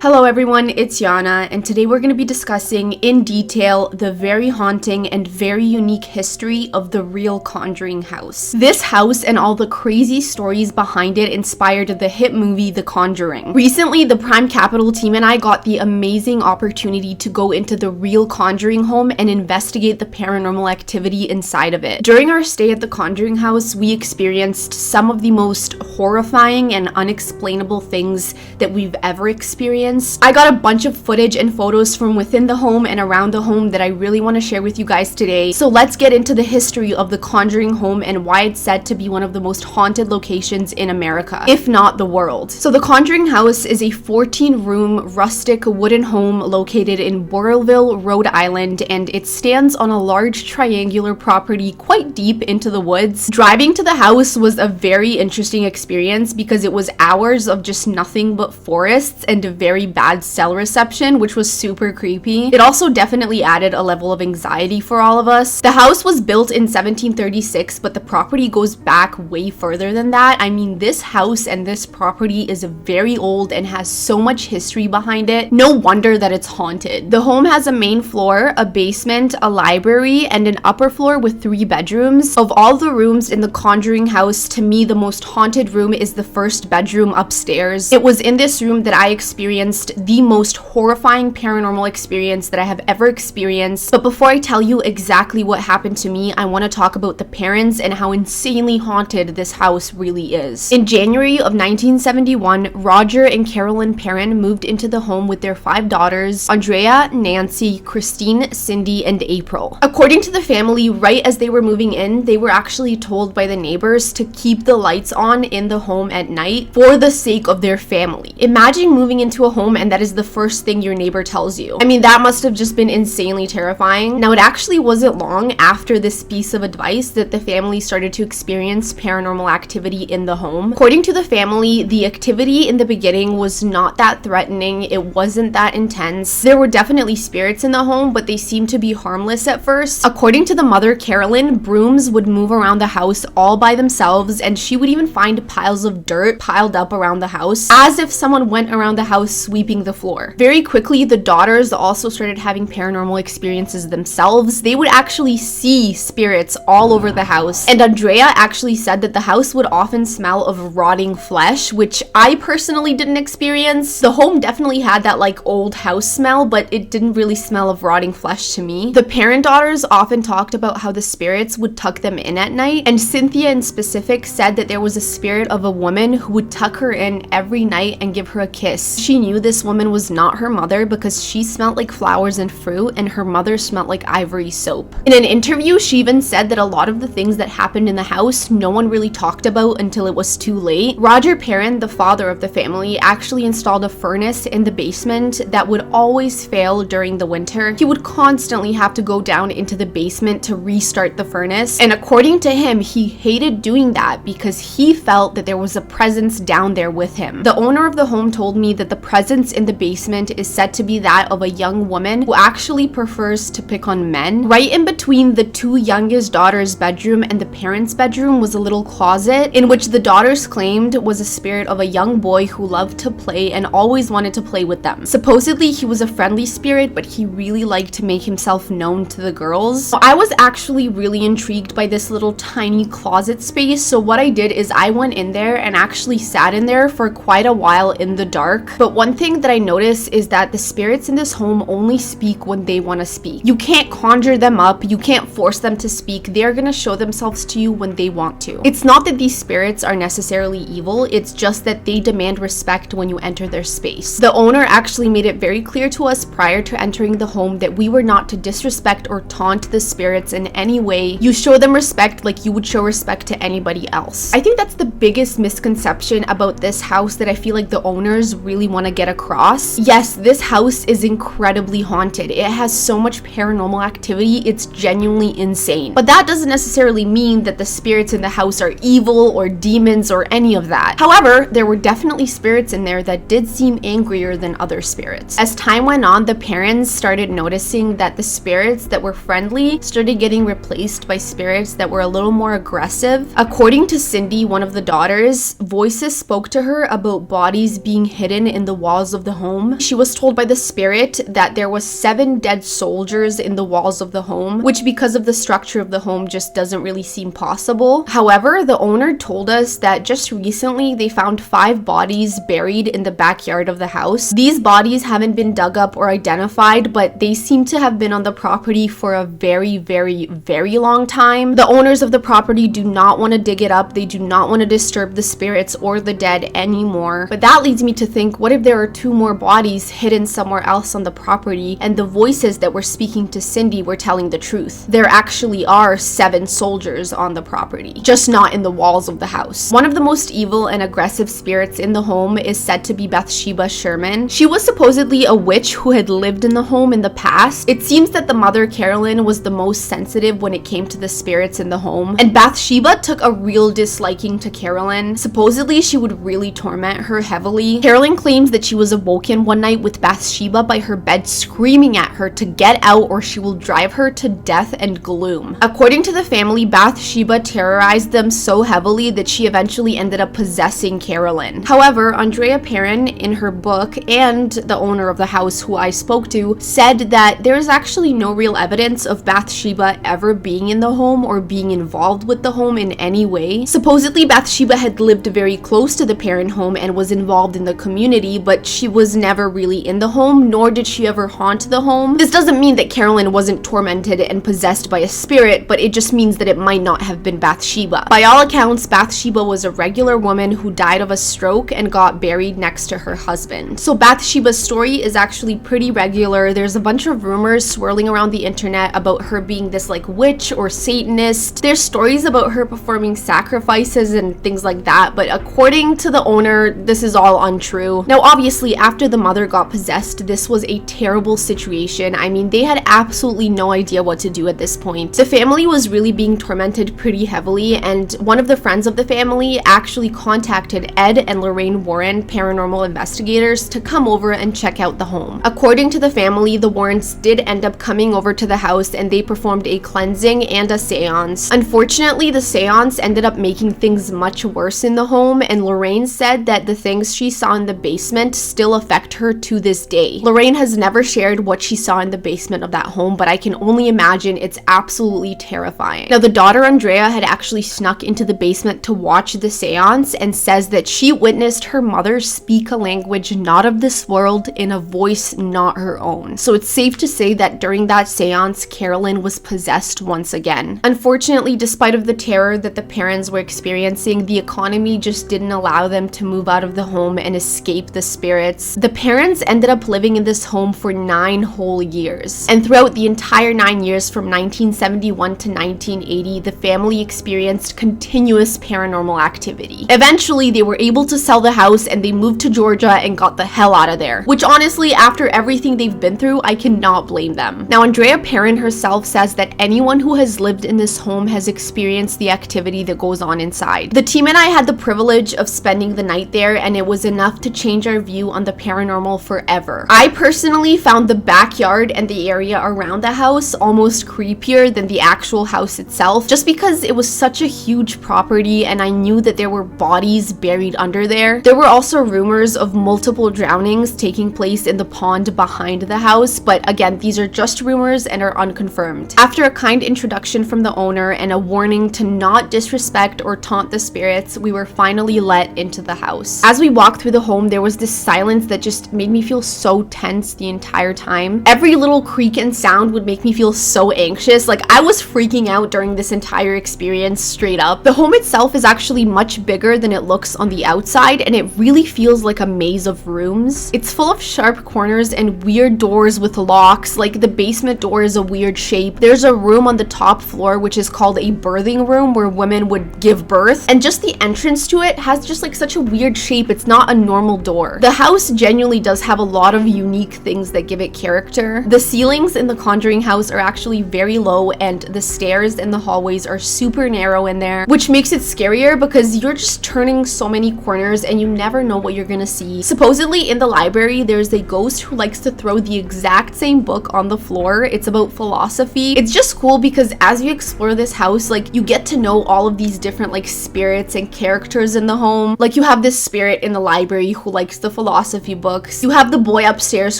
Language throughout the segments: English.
Hello everyone, it's Jana, and today we're going to be discussing in detail the very haunting and very unique history of the Real Conjuring House. This house and all the crazy stories behind it inspired the hit movie The Conjuring. Recently, the Prime Capital team and I got the amazing opportunity to go into the Real Conjuring home and investigate the paranormal activity inside of it. During our stay at the Conjuring House, we experienced some of the most horrifying and unexplainable things that we've ever experienced. I got a bunch of footage and photos from within the home and around the home that I really want to share with you guys today. So let's get into the history of the Conjuring home and why it's said to be one of the most haunted locations in America, if not the world. So the Conjuring House is a 14-room rustic wooden home located in Burrillville, Rhode Island, and it stands on a large triangular property quite deep into the woods. Driving to the house was a very interesting experience because it was hours of just nothing but forests and a very bad cell reception, which was super creepy. It also definitely added a level of anxiety for all of us. The house was built in 1736, but the property goes back way further than that. I mean, this house and this property is very old and has so much history behind it. No wonder that it's haunted. The home has a main floor, a basement, a library, and an upper floor with 3 bedrooms. Of all the rooms in the Conjuring house, to me, the most haunted room is the first bedroom upstairs. It was in this room that I experienced the most horrifying paranormal experience that I have ever experienced. But before I tell you exactly what happened to me, I want to talk about the parents and how insanely haunted this house really is. In January of 1971, Roger and Carolyn Perron moved into the home with their 5 daughters, Andrea, Nancy, Christine, Cindy, and April. According to the family, right as they were moving in, they were actually told by the neighbors to keep the lights on in the home at night for the sake of their family. Imagine moving into a home and that is the first thing your neighbor tells you. I mean, that must have just been insanely terrifying. Now, it actually wasn't long after this piece of advice that the family started to experience paranormal activity in the home. According to the family, the activity in the beginning was not that threatening. It wasn't that intense. There were definitely spirits in the home, but they seemed to be harmless at first. According to the mother, Carolyn, brooms would move around the house all by themselves, and she would even find piles of dirt piled up around the house, as if someone went around the house sweeping the floor. Very quickly, the daughters also started having paranormal experiences themselves. They would actually see spirits all over the house, and Andrea actually said that the house would often smell of rotting flesh, which I personally didn't experience. The home definitely had that like old house smell, but it didn't really smell of rotting flesh to me. The parent daughters often talked about how the spirits would tuck them in at night, and Cynthia in specific said that there was a spirit of a woman who would tuck her in every night and give her a kiss. She knew this woman was not her mother because she smelled like flowers and fruit, and her mother smelled like ivory soap. In an interview, she even said that a lot of the things that happened in the house no one really talked about until it was too late. Roger Perron, the father of the family, actually installed a furnace in the basement that would always fail during the winter. He would constantly have to go down into the basement to restart the furnace, and according to him, he hated doing that because he felt that there was a presence down there with him. The owner of the home told me that the presence in the basement is said to be that of a young woman who actually prefers to pick on men. Right in between the 2 youngest daughters' bedroom and the parents' bedroom was a little closet in which the daughters claimed was a spirit of a young boy who loved to play and always wanted to play with them. Supposedly, he was a friendly spirit, but he really liked to make himself known to the girls. I was actually really intrigued by this little tiny closet space, so what I did is I went in there and actually sat in there for quite a while in the dark. But one thing that I noticed is that the spirits in this home only speak when they want to speak. You can't conjure them up, you can't force them to speak. They're gonna show themselves to you when they want to. It's not that these spirits are necessarily evil, it's just that they demand respect when you enter their space. The owner actually made it very clear to us prior to entering the home that we were not to disrespect or taunt the spirits in any way. You show them respect like you would show respect to anybody else. I think that's the biggest misconception about this house that I feel like the owners really want to get across. Yes, this house is incredibly haunted. It has so much paranormal activity, it's genuinely insane. But that doesn't necessarily mean that the spirits in the house are evil or demons or any of that. However, there were definitely spirits in there that did seem angrier than other spirits. As time went on, the parents started noticing that the spirits that were friendly started getting replaced by spirits that were a little more aggressive. According to Cindy, one of the daughters, daughters, voices spoke to her about bodies being hidden in the walls of the home. She was told by the spirit that there was 7 dead soldiers in the walls of the home, which because of the structure of the home just doesn't really seem possible. However, the owner told us that just recently they found 5 bodies buried in the backyard of the house. These bodies haven't been dug up or identified, but they seem to have been on the property for a very, very, very long time. The owners of the property do not want to dig it up. They do not want to disturb the spirits or the dead anymore. But that leads me to think, what if there are 2 more bodies hidden somewhere else on the property, and the voices that were speaking to Cindy were telling the truth? There actually are 7 soldiers on the property, just not in the walls of the house. One of the most evil and aggressive spirits in the home is said to be Bathsheba Sherman. She was supposedly a witch who had lived in the home in the past. It seems that the mother, Carolyn, was the most sensitive when it came to the spirits in the home, and Bathsheba took a real disliking to Carolyn. Supposedly, she would really torment her heavily. Carolyn claims that she was awoken one night with Bathsheba by her bed screaming at her to get out or she will drive her to death and gloom. According to the family, Bathsheba terrorized them so heavily that she eventually ended up possessing Carolyn. However, Andrea Perron, in her book, and the owner of the house who I spoke to, said that there is actually no real evidence of Bathsheba ever being in the home or being involved with the home in any way. Supposedly, Bathsheba had lived very close to the Perron home and was involved in the community, but she was never really in the home, nor did she ever haunt the home. This doesn't mean that Carolyn wasn't tormented and possessed by a spirit, but it just means that it might not have been Bathsheba. By all accounts, Bathsheba was a regular woman who died of a stroke and got buried next to her husband. So Bathsheba's story is actually pretty regular. There's a bunch of rumors swirling around the internet about her being this like witch or Satanist. There's stories about her performing sacrifices and things like that, but according to the owner, this is all untrue. Now, obviously, after the mother got possessed, this was a terrible situation. I mean, they had absolutely no idea what to do at this point. The family was really being tormented pretty heavily, and one of the friends of the family actually contacted Ed and Lorraine Warren, paranormal investigators, to come over and check out the home. According to the family, the Warrens did end up coming over to the house and they performed a cleansing and a seance. Unfortunately, the seance ended up making things much worse in the home, and Lorraine said that the things she saw in the basement still affect her to this day. Lorraine has never shared what she saw in the basement of that home, but I can only imagine it's absolutely terrifying. Now, the daughter Andrea had actually snuck into the basement to watch the seance and says that she witnessed her mother speak a language not of this world in a voice not her own. So it's safe to say that during that seance, Carolyn was possessed once again. Unfortunately, despite of the terror that the parents were experiencing, the economy just didn't allow them to move out of the home and escape the spirits. The parents ended up living in this home for 9 whole years. And throughout the entire 9 years from 1971 to 1980, the family experienced continuous paranormal activity. Eventually, they were able to sell the house and they moved to Georgia and got the hell out of there. Which honestly, after everything they've been through, I cannot blame them. Now, Andrea Perron herself says that anyone who has lived in this home has experienced the activity that goes on inside. The team and I had the privilege of spending the night there, and it was enough to change our view on the paranormal forever. I personally found the backyard and the area around the house almost creepier than the actual house itself, just because it was such a huge property and I knew that there were bodies buried under there. There were also rumors of multiple drownings taking place in the pond behind the house, but again, these are just rumors and are unconfirmed. After a kind introduction from the owner and a warning to not disrespect or taunt the spirits, we were finally let into the house. As we walked through the home, there was this silence that just made me feel so tense the entire time. Every little creak and sound would make me feel so anxious. Like, I was freaking out during this entire experience, straight up. The home itself is actually much bigger than it looks on the outside, and it really feels like a maze of rooms. It's full of sharp corners and weird doors with locks. Like, the basement door is a weird shape. There's a room on the top floor which is called a birthing room where women would give birth, and just the entrance to it has just like such a weird shape. It's not a normal door. The house genuinely does have a lot of unique things that give it character. The ceilings in the Conjuring house are actually very low, and the stairs and the hallways are super narrow in there, which makes it scarier because you're just turning so many corners and you never know what you're gonna see. Supposedly in the library, there's a ghost who likes to throw the exact same book on the floor. It's about philosophy. It's just cool because as you explore this house, like, you get to know all of these different like spirits spirits and characters in the home. Like, you have this spirit in the library who likes the philosophy books. You have the boy upstairs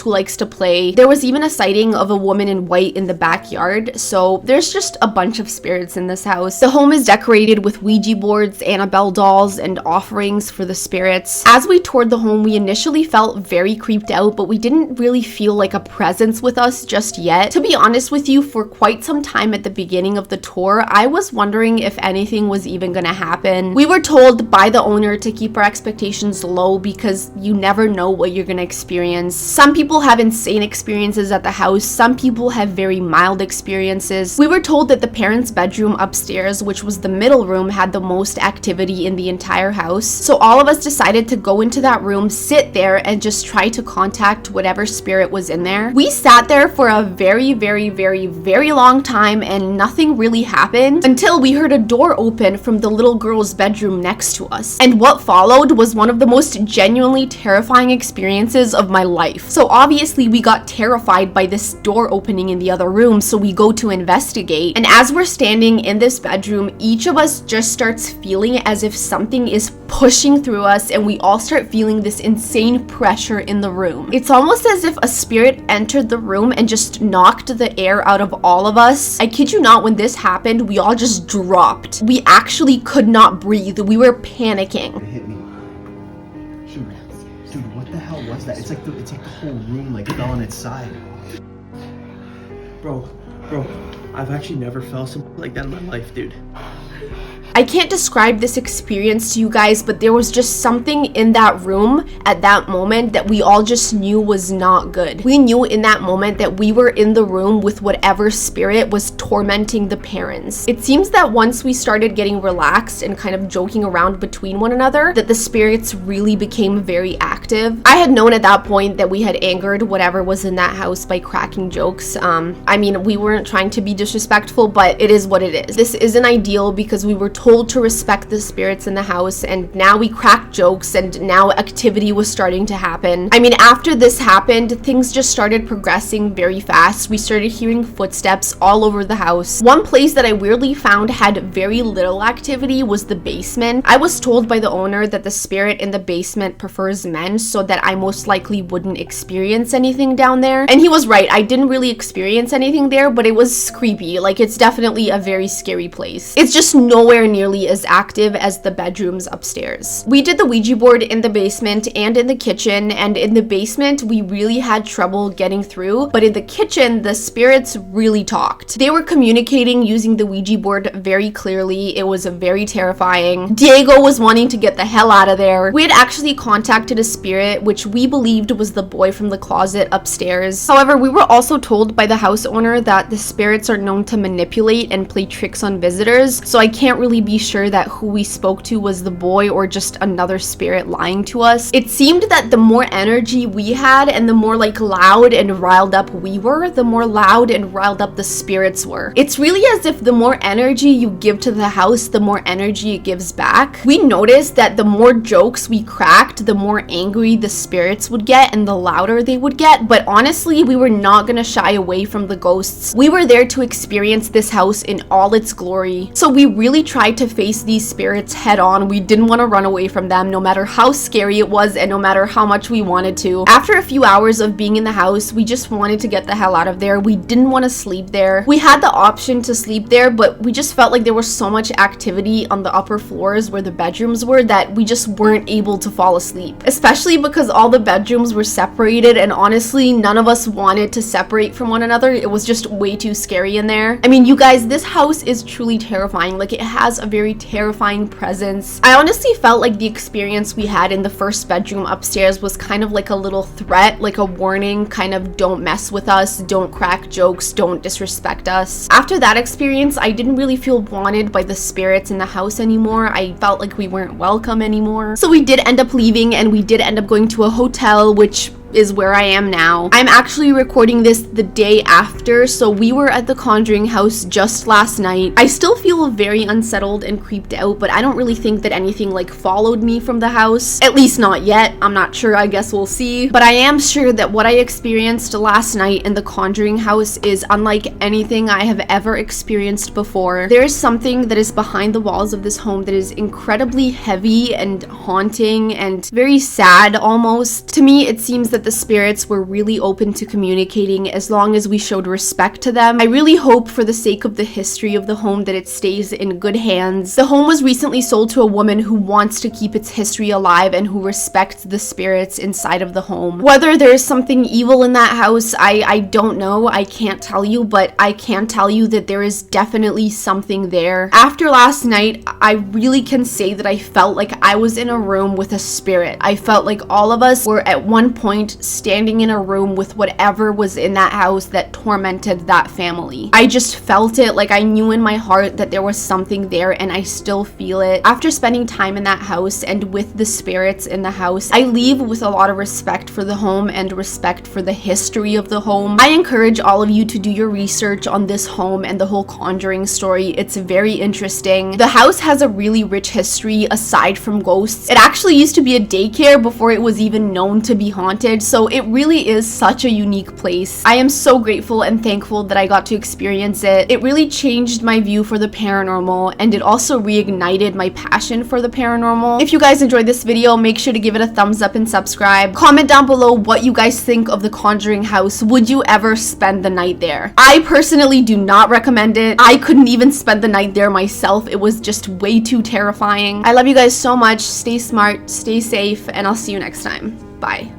who likes to play. There was even a sighting of a woman in white in the backyard. So there's just a bunch of spirits in this house. The home is decorated with Ouija boards, Annabelle dolls, and offerings for the spirits. As we toured the home, we initially felt very creeped out, but we didn't really feel like a presence with us just yet. To be honest with you, for quite some time at the beginning of the tour, I was wondering if anything was even gonna happen. We were told by the owner to keep our expectations low because you never know what you're gonna experience. Some people have insane experiences at the house. Some people have very mild experiences. We were told that the parents' bedroom upstairs, which was the middle room, had the most activity in the entire house. So all of us decided to go into that room, sit there, and just try to contact whatever spirit was in there. We sat there for a very, very, very, very long time and nothing really happened until we heard a door open from the little girl's bedroom next to us. And what followed was one of the most genuinely terrifying experiences of my life. So obviously we got terrified by this door opening in the other room, so we go to investigate. And as we're standing in this bedroom, each of us just starts feeling as if something is pushing through us, and we all start feeling this insane pressure in the room. It's almost as if a spirit entered the room and just knocked the air out of all of us. I kid you not, when this happened, we all just dropped. We actually could not breathe. We were panicking. It hit me. Dude, what the hell was that? It's like the whole room like fell on its side. Bro, I've actually never felt something like that in my life, dude. I can't describe this experience to you guys, but there was just something in that room at that moment that we all just knew was not good. We knew in that moment that we were in the room with whatever spirit was tormenting the parents. It seems that once we started getting relaxed and kind of joking around between one another, that the spirits really became very active. I had known at that point that we had angered whatever was in that house by cracking jokes. I mean, we weren't trying to be disrespectful, but it is what it is. This isn't ideal because we were told to respect the spirits in the house, and now we cracked jokes and now activity was starting to happen. I mean, after this happened, things just started progressing very fast. We started hearing footsteps all over the house. One place that I weirdly found had very little activity was the basement. I was told by the owner that the spirit in the basement prefers men, so that I most likely wouldn't experience anything down there. And he was right. I didn't really experience anything there, but it was creepy. Like, it's definitely a very scary place. It's just nowhere nearly as active as the bedrooms upstairs. We did the Ouija board in the basement and in the kitchen, and in the basement we really had trouble getting through, but in the kitchen the spirits really talked. They were communicating using the Ouija board very clearly. It was very terrifying. Diego was wanting to get the hell out of there. We had actually contacted a spirit which we believed was the boy from the closet upstairs. However, we were also told by the house owner that the spirits are known to manipulate and play tricks on visitors, so I can't really be sure that who we spoke to was the boy or just another spirit lying to us. It seemed that the more energy we had and the more like loud and riled up we were, the more loud and riled up the spirits were. It's really as if the more energy you give to the house, the more energy it gives back. We noticed that the more jokes we cracked, the more angry the spirits would get and the louder they would get, but honestly, we were not gonna shy away from the ghosts. We were there to experience this house in all its glory. So we really tried to face these spirits head on. We didn't want to run away from them, no matter how scary it was and no matter how much we wanted to. After a few hours of being in the house, we just wanted to get the hell out of there. We didn't want to sleep there. We had the option to sleep there, but we just felt like there was so much activity on the upper floors where the bedrooms were that we just weren't able to fall asleep, especially because all the bedrooms were separated, and honestly none of us wanted to separate from one another. It was just way too scary in there. I mean, you guys, this house is truly terrifying. Like, it has a very terrifying presence. I honestly felt like the experience we had in the first bedroom upstairs was kind of like a little threat, like a warning, kind of don't mess with us, don't crack jokes, don't disrespect us. After that experience, I didn't really feel wanted by the spirits in the house anymore. I felt like we weren't welcome anymore. So we did end up leaving, and we did end up going to a hotel, which is where I am now. I'm actually recording this the day after, so we were at the Conjuring House just last night. I still feel very unsettled and creeped out, but I don't really think that anything like followed me from the house. At least not yet. I'm not sure, I guess we'll see. But I am sure that what I experienced last night in the Conjuring House is unlike anything I have ever experienced before. There is something that is behind the walls of this home that is incredibly heavy and haunting and very sad almost. To me, it seems that the spirits were really open to communicating as long as we showed respect to them. I really hope for the sake of the history of the home that it stays in good hands. The home was recently sold to a woman who wants to keep its history alive and who respects the spirits inside of the home. Whether there is something evil in that house, I don't know. I can't tell you, but I can tell you that there is definitely something there. After last night, I really can say that I felt like I was in a room with a spirit. I felt like all of us were at one point standing in a room with whatever was in that house that tormented that family. I just felt it, like I knew in my heart that there was something there, and I still feel it. After spending time in that house and with the spirits in the house, I leave with a lot of respect for the home and respect for the history of the home. I encourage all of you to do your research on this home and the whole Conjuring story. It's very interesting. The house has a really rich history aside from ghosts. It actually used to be a daycare before it was even known to be haunted, so it really is such a unique place. I am so grateful and thankful that I got to experience it. It really changed my view for the paranormal, and it also reignited my passion for the paranormal. If you guys enjoyed this video, make sure to give it a thumbs up and subscribe. Comment down below what you guys think of the Conjuring House. Would you ever spend the night there? I personally do not recommend it. I couldn't even spend the night there myself. It was just way too terrifying. I love you guys so much. Stay smart, stay safe, and I'll see you next time. Bye.